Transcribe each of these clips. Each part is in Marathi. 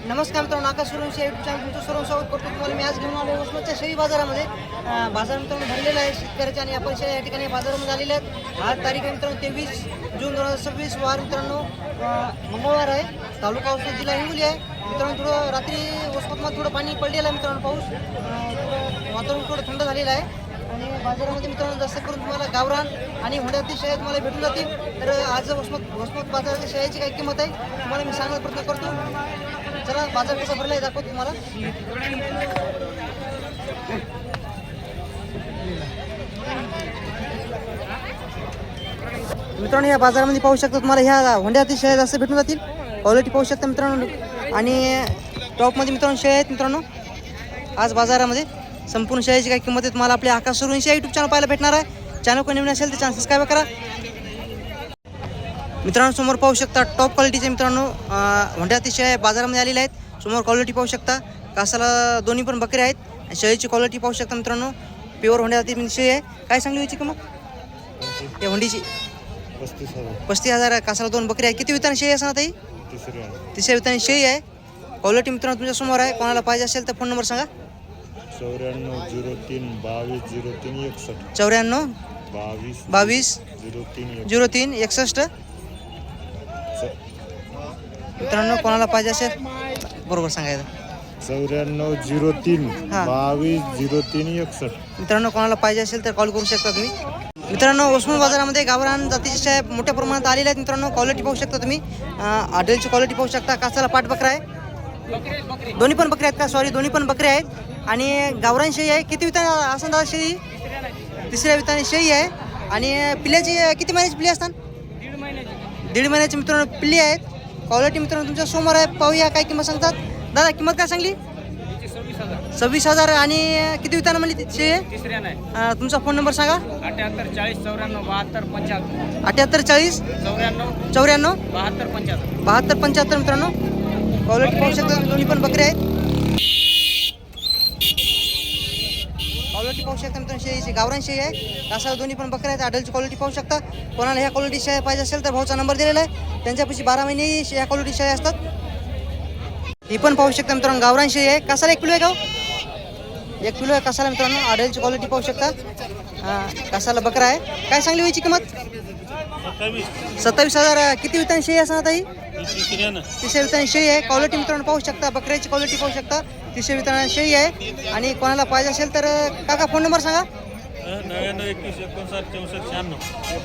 नमस्कार मित्रांनो, आकाश सूर्यवंशी या यूट्यूब चॅनल तुमचं सर्व स्वागत करतो. तुम्हाला मी आज घेऊन आलो वसमतच्या शेळी बाजारामध्ये. बाजार मित्रांनो भरलेला आहे शेतकऱ्याच्या आणि आपण या ठिकाणी बाजारामध्ये आलेले आहेत. आज तारीख आहे मित्रांनो 23 जून 2026, वार मित्रांनो मंगळवार आहे. तालुका वसमत, जिल्हा हिंगोली आहे. मित्रांनो थोडं रात्री वसमतमध्ये थोडं पाणी पडलेलं आहे मित्रांनो, पाऊस थोडं वातावरण थोडं थंड झालेलं आहे. आणि बाजारामध्ये मित्रांनो जास्त करून तुम्हाला गावरान आणि हुंड्यातील शेळ्या तुम्हाला भेटून जातील. तर आज वसमत बाजाराच्या शेळ्याची काय किंमत आहे तुम्हाला मी सांगण्याचा प्रयत्न करतो. चला बाजार कसा भरला आहे दाखवतो तुम्हाला. मित्रांनो या बाजारामध्ये पाहू शकता तुम्हाला ह्या हुंड्यातील शेळ्या जास्त भेटून जातील. क्वालिटी पाहू शकता मित्रांनो आणि टॉपमध्ये मित्रांनो शेळ्या आहेत. मित्रांनो आज बाजारामध्ये संपूर्ण शेळ्याची काय किंमत आहे तुम्हाला आपल्या आकाश सूर्यवंशी यूट्यूब चॅनल पाहायला भेटणार आहे. चॅनल कोणी नवीन असेल तर चॅनल सबस्क्राईब करा. मित्रांनो समोर पाहू शकता टॉप क्वालिटीचे मित्रांनो हुंड्यातील शेळ्या बाजारामध्ये आलेल्या आहेत. समोर क्वालिटी पाहू शकता. कासाला दोन्ही पण बकरे आहेत. शेळीची क्वालिटी पाहू शकता मित्रांनो. प्युअर हुंड्यातील शेळी आहे. काय सांगली याची किंमत या हुंडीची? 35,000. कासाला 2 बकरी आहे. किती विताने शेळी असणार ताई? तिसऱ्या विताने शेळी आहे. क्वालिटी मित्रांनो तुमच्या समोर आहे. कोणाला पाहिजे असेल तर फोन नंबर सांगा. 94 22 03 61. मित्रांनो कोणाला पाहिजे असेल बरोबर सांगायचं. 94 03 22 03 61. मित्रांनो कोणाला पाहिजे असेल तर कॉल करू शकता तुम्ही. मित्रांनो वसमत बाजारामध्ये गावरान जातीच्या शेळ्या मोठ्या प्रमाणात आलेल्या आहेत. मित्रांनो क्वालिटी पाहू शकता तुम्ही. आडलची क्वालिटी पाहू शकता. कासाला पाठ बकरा आहे. दोन्ही पण बकरे आहेत का? सॉरी, दोन्ही पण बकरे आहेत. आणि गावरान शेळी आहे. किती विताने असं दादा शेळी? तिसऱ्या विताने शेळी आहे. आणि पिल्ल्याची किती महिन्याची पिल्ली असतात? 1.5 महिन्याची मित्रांनो पिल्ली आहेत. क्वालिटी मित्रांनो तुमच्या समोर आहे. पाहूया काय किंमत सांगतात. दादा किंमत काय सांगली? 26,000. आणि किती विताने म्हणली शेळी? तुमचा फोन नंबर सांगा. 78 40 94 72 75. 78 40 94 94 72 75. 72 75. मित्रांनो क्वालिटी पाहू शकता. दोन्ही पण बकरे आहेत. क्वालिटी पाहू शकता मित्रांनो शेळीची. गावरान शेळी आहे. कासाला दोन्ही पण बकरे आहेत. आडलची क्वालिटी पाहू शकता. कोणाला ह्या क्वालिटी शेळ्या पाहिजे असेल तर भाऊचा नंबर दिलेला आहे. त्यांच्यापाशी 12 महिने ह्या क्वालिटी शेळ्या असतात. ही पण पाहू शकता मित्रांनो गावरान शेळी आहे. कासाला 1 किलो आहे. गाव 1 किलो आहे कासाला मित्रांनो. आडलची क्वालिटी पाहू शकता. कासाला बकरा आहे. काय सांगली व्हायची किंमत? 27,000. किती विताने शेळी असणार आता ही? तिसऱ्या विताने शेळी आहे. क्वालिटी मित्रांनो पाहू शकता. बकऱ्याची क्वालिटी पाहू शकता. तिसऱ्या विताने शेळी आहे. आणि कोणाला पाहिजे असेल तर काका फोन नंबर सांगा. 99 21 59 64 96.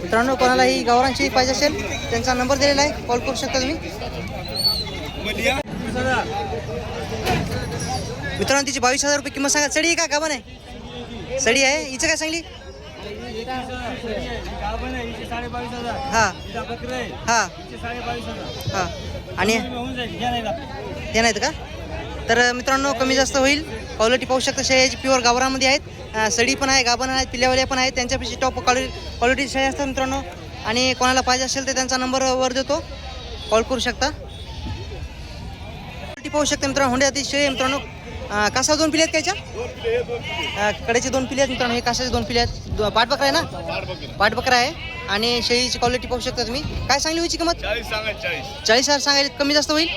मित्रांनो कोणाला ही गावरान शेळी पाहिजे असेल त्यांचा नंबर दिलेला आहे. कॉल करू शकता तुम्ही. मित्रांनो तिची 22,000 रुपये किंमत सांगा. सडी आहे का गाभण आहे? सडी आहे. हिचं काय सांगली? हां हां हां. आणि ते नाहीत का? तर मित्रांनो कमी जास्त होईल. क्वालिटी पाहू शकता. शेळ्याची प्युअर गावरामध्ये आहेत. सडी पण आहे, गाभण आहेत, पिल्ल्यावाल्या पण आहेत. त्यांच्यापेक्षा टॉप क्वालिटी शेळ्या असतात मित्रांनो. आणि कोणाला पाहिजे असेल तर त्यांचा नंबर वर देतो. कॉल करू शकता. क्वालिटी पाहू शकता मित्रांनो. हुंड्यातील शेळी मित्रांनो. कासा 2 पिले आहेत कायच्या? कडेचे 2 पिले आहेत मित्रांनो. हे कासाचे 2 पिले आहेत. पाठबकरा आहे ना? पाठबकरा आहे. आणि शेळीची क्वालिटी पाहू शकता तुम्ही. काय सांगली व्हायची किंमत? 40,000 सांगायला. कमी जास्त होईल.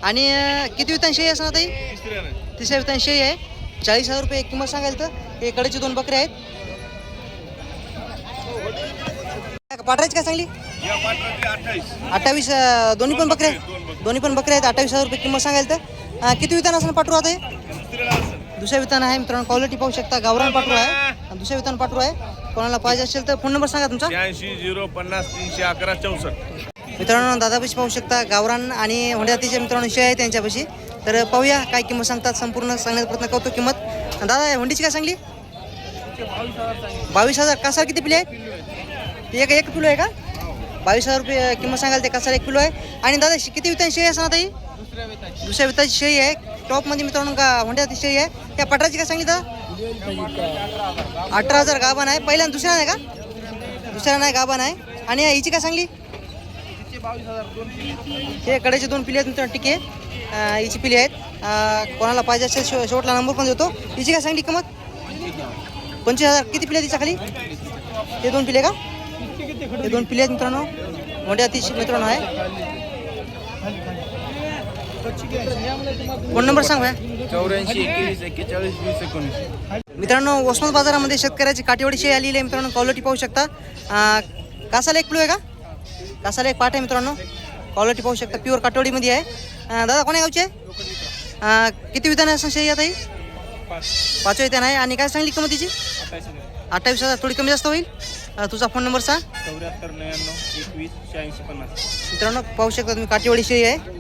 आणि किती वितान शेळी असणार ताई? तिसऱ्या वितान शेळी आहे. 40,000 रुपये किंमत सांगायला. तर हे कडेचे 2 बकरे आहेत. पाठरायची काय सांगली? 28. दोन्ही पण बकरे आहेत. दोन्ही पण बकरे आहेत. 28,000 रुपये किंमत सांगायला. तर किती वितान असणार पाठरू आता? दुसऱ्या वितान आहे मित्रांनो. क्वालिटी पाहू शकता. गावरान पाठरू आहे. दुसऱ्या वितान पाठरू आहे. कोणाला पाहिजे असेल तर फोन नंबर सांगा तुमचा. 80 050 311 64. मित्रांनो दादापाशी पाहू शकता. गावरान आणि हुंड्यातीचे मित्रांनो शेळ्या आहे त्यांच्यापाशी. तर पाहूया काय किंमत सांगतात. संपूर्ण सांगण्याचा प्रयत्न करतो किंमत. दादा हुंडीची काय सांगली? 22,000. कासाला किती पिले आहेत? ते 1 किलो आहे का? 22,000 रुपये किंमत सांगाल. ते कासाला 1 किलो आहे. आणि दादा किती वितान शेळी असणार ताई? दुसऱ्या विताची शेळी आहे. टॉपमध्ये मित्रांनो हुंड्याची शेळी आहे. त्या पटराची काय सांगितलं? 18,000. गाभण आहे. पहिल्या दुसऱ्या नाही का? दुसऱ्या नाही, गाभण आहे. आणि हिची काय सांगली? हे कडेचे 2 पिले आहेत मित्रांनो. टिके हिची पिली आहेत. कोणाला पाहिजे असेल शेवटला नंबर पण देतो. हिची काय सांगली किंमत? 25,000. किती पिले तिच्या खाली? ते 2 पिले का? हे 2 पिले आहेत मित्रांनो. मोठ्या अतिशय मित्रांनो आहे. फोन नंबर सांग भाया. 84 21 41 20 19. मित्रांनो ओसमत बाजारामध्ये शेतकऱ्याची काटेवाडी शेळी आलेली आहे मित्रांनो. क्वालिटी पाहू शकता. कासाला एक पिलू आहे का? कासाला एक पाट आहे मित्रांनो. क्वालिटी पाहू शकता. प्युअर काटेवाडीमध्ये आहे. दादा कोण्या गावचे आहे? किती विधान आहे शेळी आता ही? 5 विधान आहे. आणि काय सांगली किंमत तिची? 28,000. थोडी कमी जास्त होईल. तुझा फोन नंबर सांग. 74 99 21 86 50. मित्रांनो पाहू शकता तुम्ही काटेवाडी शेळी आहे.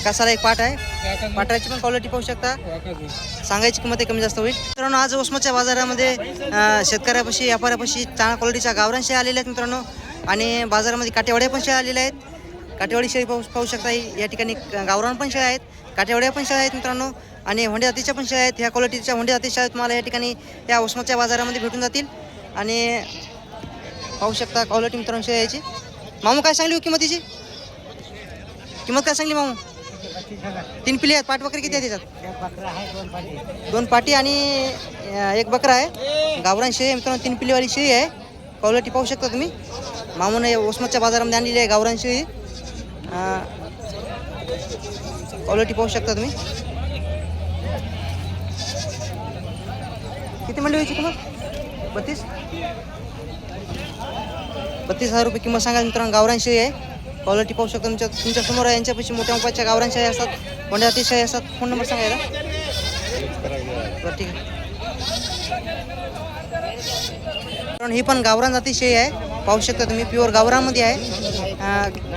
कासाला एक पाट आहे. पाटाची पण क्वालिटी पाहू शकता. सांगायची किंमत कमी जास्त होईल. मित्रांनो आज ओसमतच्या बाजारामध्ये शेतकऱ्यापाशी व्यापाऱ्यापाशी चांगल्या क्वालिटीच्या गावरान शेळ्या आलेल्या आहेत मित्रांनो. आणि बाजारामध्ये काटेवाड्या पण शेळ्या आलेल्या आहेत. काटेवाडी शेळी पाहू शकता. या ठिकाणी गावरान पण शेळ्या आहेत. काटेवाड्या पण शेळ्या आहेत मित्रांनो. आणि होंडे जातीच्या पण शेळ्या आहेत. ह्या क्वालिटीच्या होंडे जाती शेळ्या तुम्हाला या ठिकाणी या ओसमतच्या बाजारामध्ये भेटून जातील. आणि पाहू शकता क्वालिटी मित्रांनो शेळ्याची. मामू काय सांगली हो किंमतीची? किंमत काय सांगली मामू? 3 पिल्ले आहेत. पाठ बकरी किती आहे त्याच्यात? 2 पाटी आणि 1 बकरा आहे. गावरान शेळी मित्रांनो. 3 पिल्लेवाली शेळी आहे. क्वालिटी पाहू शकता तुम्ही. मामूने ओसमतच्या बाजारामध्ये आणलेली आहे गावरान शेळी. क्वालिटी पाहू शकता तुम्ही. किती म्हणली व्हायची किंमत? 32,000 रुपये किंमत सांगा मित्रांनो. गावरान शेळी आहे. क्वालिटी पाहू शकता तुमच्या समोर आहे. यांच्यापाशी मोठ्या मोठ्या गावरान शेळ्या असतात. कोणत्या जाती शेळ्या असतात? फोन नंबर सांगायला. बरं ठीक आहे. ही पण गावरान जाती शेळी आहे. पाहू शकता तुम्ही. प्युअर गावरानमध्ये आहे.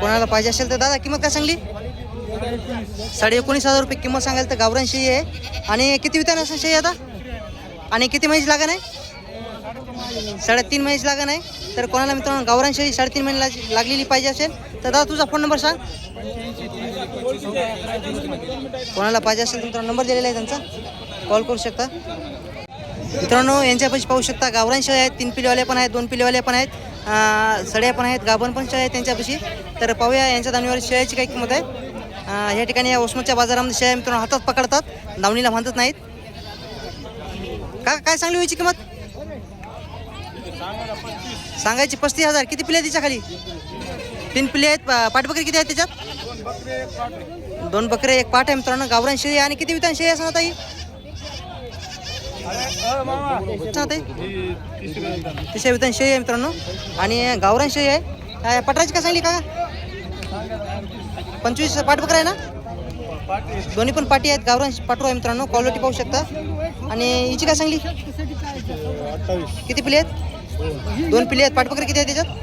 कोणाला पाहिजे असेल तर दादा किंमत काय सांगली? 19,500 रुपये किंमत सांगायला तर गावरान शेळी आहे. आणि किती विधान असं शेळी आता? आणि किती महिन्याची लागण आहे? 3.5 महिन्याची लागण आहे. तर कोणाला मित्रांनो गावरान शेळी 3.5 महिने लागलेली पाहिजे असेल तर दादा तुझा फोन नंबर सांग. कोणाला पाहिजे असेल तर मित्रांनो नंबर दिलेला आहे त्यांचा. कॉल करू शकता. मित्रांनो यांच्यापाशी पाहू शकता गावरान शेळ्या आहेत. 3 पिल्लेवाल्या पण आहेत. 2 पिल्लेवाल्या पण आहेत. सड्या पण आहेत. गाभण पण शेळ्या आहेत त्यांच्यापाशी. तर पाहूया यांच्या दावणीवर शेळ्याची काय किंमत आहे. या ठिकाणी या ओसमतच्या बाजारामध्ये शेळ्या मित्रांनो हातात पकडतात. दावणीला बांधत नाहीत. काय सांगली व्हायची किंमत? सांगायची 35,000. किती पिल्ले आहेत तिच्या खाली? 3 पिल्ले आहेत. पाठबकरी किती आहेत त्याच्यात? 2 बकरे 1 पाठ आहे मित्रांनो. गावरान शेळी. आणि किती विधान शेळी असणार ताई? तिसऱ्या विधान शेळी आहे मित्रांनो. आणि गावरान शेळी आहे. पटराची काय सांगली का? 25 पाठबकरा आहे ना? दोन्ही पण पाटी आहेत. गावरान पाठरू आहे मित्रांनो. क्वालिटी पाहू शकता. आणि हिची काय सांगली? 28. किती पिल्ले आहेत? 2 पिल्ले आहेत. पाठबकरी किती आहेत त्याच्यात?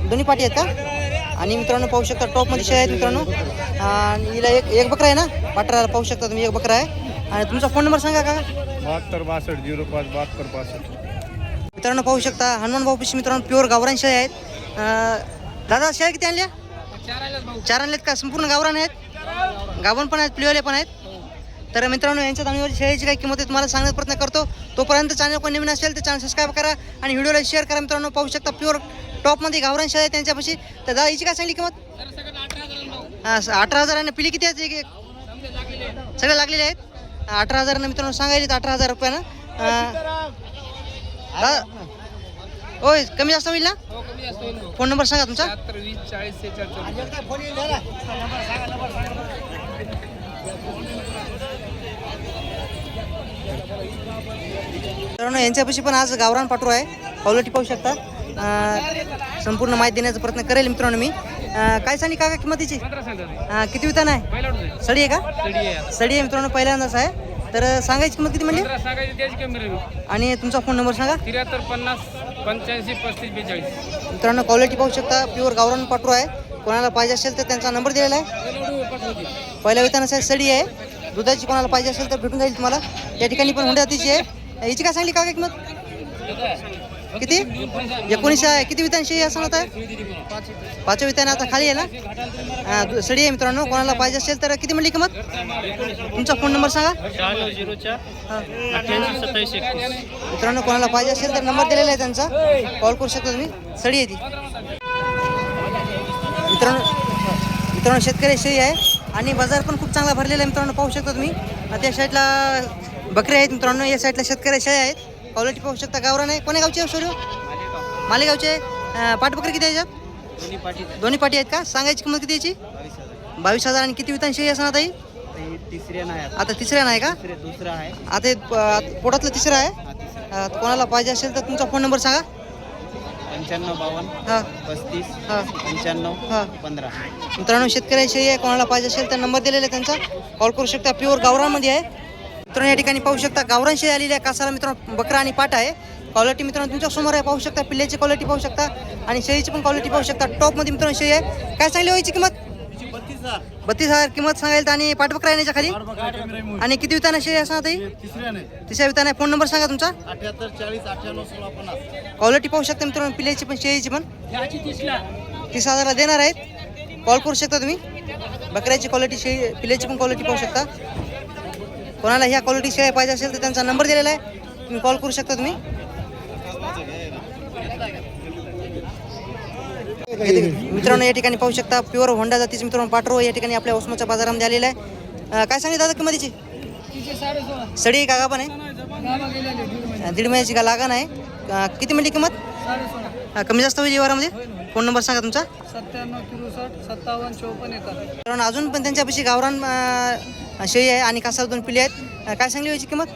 दोन्ही पाटी आहेत का? आणि मित्रांनो पाहू शकता टॉपमध्ये शेळ्या आहेत मित्रांनो. आणि हिला एक बकरा आहे ना? पाठराला पाहू शकता तुम्ही. 1 बकरा आहे. आणि तुमचा फोन नंबर सांगा का? 72 62 05 72 65. मित्रांनो पाहू शकता हनुमान भाऊपाशी मित्रांनो प्युअर गावरान शेळ्या आहेत. दादा शेळ्या किती आणल्या? 4 आणल्यात का? संपूर्ण गावरान आहेत. गाभण पण आहेत. पिल्लेवाले पण आहेत. तर मित्रांनो यांच्या दावणीवर शेळीची काही किंमत आहे तुम्हाला सांगण्याचा प्रयत्न करतो. तोपर्यंत चॅनल कोण नवीन असेल तर चॅनल सबस्क्राईब करा आणि व्हिडिओला शेअर करा मित्रांनो. पाहू शकता प्युअर टॉपमध्ये गावरान शेळ्या आहेत त्यांच्यापाशी. तर दादा हिची काय सांगली किंमत? 18,000. आणि पिली किती आहेत? सगळे लागलेले आहेत. 18,000 मित्रांनो सांगायचे. 18,000 रुपयानं. होय कमी जास्त होईल ना? फोन नंबर सांगा तुमचा. 20 40 मित्रांनो यांच्यापाशी पण आज गावरान पाठरू आहे. क्वालिटी पाहू शकता. संपूर्ण माहिती देण्याचा प्रयत्न करेल मित्रांनो मी. काय सांगली का किंमतीची? किती विधान आहे? सडी आहे का? सडी आहे मित्रांनो. पहिल्यांदाच आहे. तर सांगायची किंमत किती म्हणली? आणि तुमचा फोन नंबर सांगा. 73 50 85 35 42. मित्रांनो क्वालिटी पाहू शकता. प्युअर गावरान पाठरू आहे. कोणाला पाहिजे असेल तर त्यांचा नंबर दिलेला आहे. पहिल्या विधानास आहे. सडी आहे. दुधाची कोणाला पाहिजे असेल तर भेटून जाईल तुम्हाला. या ठिकाणी पण हुंडा जातीची आहे. हिची काय सांगली का किंमत? किती? 19 आहे. किती विधान शेळी असं होत आहे? 5 विधान आता खाली आहे ना? सडी आहे मित्रांनो. कोणाला पाहिजे असेल तर किती म्हणली किंमत? तुमचा फोन नंबर सांगा. 9604 88 27 21. मित्रांनो कोणाला पाहिजे असेल तर नंबर दिलेला आहे त्यांचा. कॉल करू शकता तुम्ही. सडी आहे ती मित्रांनो. शेतकरी शेळी आहे. आणि बाजार पण खूप चांगला भरलेला आहे मित्रांनो. पाहू शकता तुम्ही. त्या साईडला बकरी आहेत मित्रांनो. या साईडला शेतकरी शेळ्या आहेत. क्वालिटी पाहू शकता. गावरान आहे. कोण्या गावचे शोरू? मालेगावचे. पाठ बकरी किती आहे याच्यात? दोन्ही पाटी आहेत का? सांगायची किंमत किती याची? 22,000 आणि किती वितान शेळी असणार ताई? तिसऱ्या नाही आता तिसऱ्या नाही का? दुसरा आहे आता हे पोटातलं तिसरं आहे. कोणाला पाहिजे असेल तर तुमचा फोन नंबर सांगा. 9552 हां 35 हां 95 हां 15. मित्रांनो शेतकऱ्याची शेळी आहे, कोणाला पाहिजे असेल तर नंबर दिलेला आहे त्यांचा, कॉल करू शकता. प्युअर गावरानमध्ये आहे मित्रांनो. या ठिकाणी पाहू शकता गावरान शेळी आलेली आहे. कासाला मित्रांनो बकरा आणि पाट आहे. क्वालिटी मित्रांनो तुमच्या समोर आहे, पाहू शकता. पिल्ल्याची क्वालिटी पाहू शकता आणि शेळीची पण क्वालिटी पाहू शकता. टॉपमध्ये मित्रांनो शेळी आहे. काय सांगली व्हायची किंमत? 32,000 किंमत सांगायला. आणि पाठबकरा येण्याच्या खाली आणि किती विताना शेळी असणार ताई? तिसऱ्या विताना. फोन नंबर सांगा तुमचा. 78 40 98 16 50. क्वालिटी पाहू शकता मित्रांनो, पिल्ल्याची पण शेळीची पण. 30,000ला देणार आहेत. कॉल करू शकता तुम्ही. बकऱ्याची क्वालिटी शेळी, पिल्ल्याची पण क्वालिटी पाहू शकता. कोणाला ह्या क्वालिटी शेळ्या पाहिजे असेल तर त्यांचा नंबर दिलेला आहे, तुम्ही कॉल करू शकता तुम्ही. मित्रांनो या ठिकाणी पाहू शकता प्युअर होंडा जातीचे मित्रांनो पाटरो या ठिकाणी आपल्या ओसमाच्या बाजारामध्ये आलेला आहे. काय सांगली दादा किंमतीची? सडी का पण आहे? 1.5 महिन्याची का लागण आहे. किती मिळली किंमत? कमी जास्त होईल व्यवहारामध्ये. फोन नंबर सांगा तुमचा. 97 63 57 54 1. मित्रांनो अजून पण त्यांच्यापाशी गावरान शेळी आहे आणि कासाला 2 पिल्ले आहेत. काय सांगली व्हायची किंमत?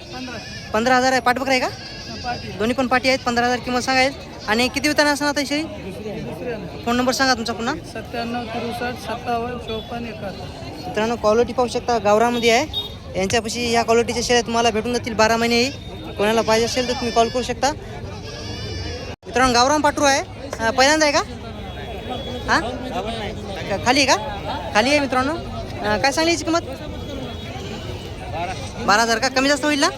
15,000 आहे. पाठबकरा आहे का? दोन्ही पण पाठी आहेत. 15,000 किंमत सांगायला. आणि किती विताना असणार आता शेळी? फोन नंबर सांगा तुमचा पुन्हा. 97 63 57 54 1. मित्रांनो क्वालिटी पाहू शकता गावरामध्ये आहे. यांच्यापाशी ह्या क्वालिटीच्या शेळ्या तुम्हाला भेटून जातील 12 महिने. कोणाला पाहिजे असेल तर तुम्ही कॉल करू शकता. मित्रांनो गावरान पाटरू आहे. पहिल्यांदा आहे का? हां खाली आहे का? खाली आहे मित्रांनो. काय सांगली याची किंमत? 12,000 का? कमी जास्त होईल ना?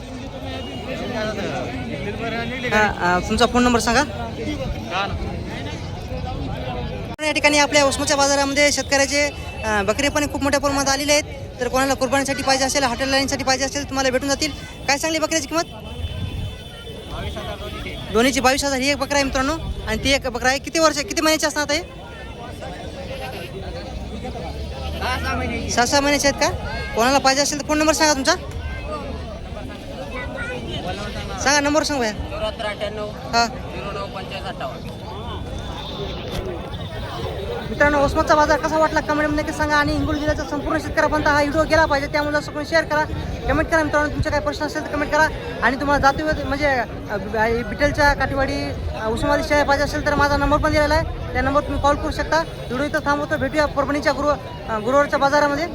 तुमचा फोन नंबर सांगा. या ठिकाणी आपल्या ओसमाच्या बाजारामध्ये शेतकऱ्याचे बकरे पण खूप मोठ्या प्रमाणात आलेले आहेत. तर कोणाला कुर्बानीसाठी पाहिजे असेल, हॉटेल लाईनसाठी पाहिजे असेल तुम्हाला भेटून जातील. काय सांगली बकऱ्याची किंमत? दोन्हीची 22,000. ही एक बकरा आहे मित्रांनो आणि ती एक बकरा आहे. किती महिन्याची असणार आहे? 6 महिन्याचे आहेत का? कोणाला पाहिजे असेल तर फोन नंबर सांगा तुमचा. सांगा नंबर सांगा भैया. 94 हां 09 55 58. मित्रांनो ओसमाचा बाजार कसा वाटला कमेंटमध्ये नक्की सांगा. आणि हिंगोली जिल्ह्याचा संपूर्ण शेतकऱ्यापर्यंत हा व्हिडिओ गेला पाहिजे, त्यामुळे जास्त कोणी शेअर करा, कमेंट करा. मित्रांनो तुमचे काही प्रश्न असेल तर कमेंट करा. आणि तुम्हाला जाती म्हणजे बिटेलच्या काठीवाडी उस्मानाबादी शेळ्या पाहिजे असेल तर माझा नंबर पण दिलेला आहे, त्या नंबर तुम्ही कॉल करू शकता. व्हिडिओ इथं थांबवतो. भेटूया परभणीच्या गुरुवारच्या बाजारामध्ये.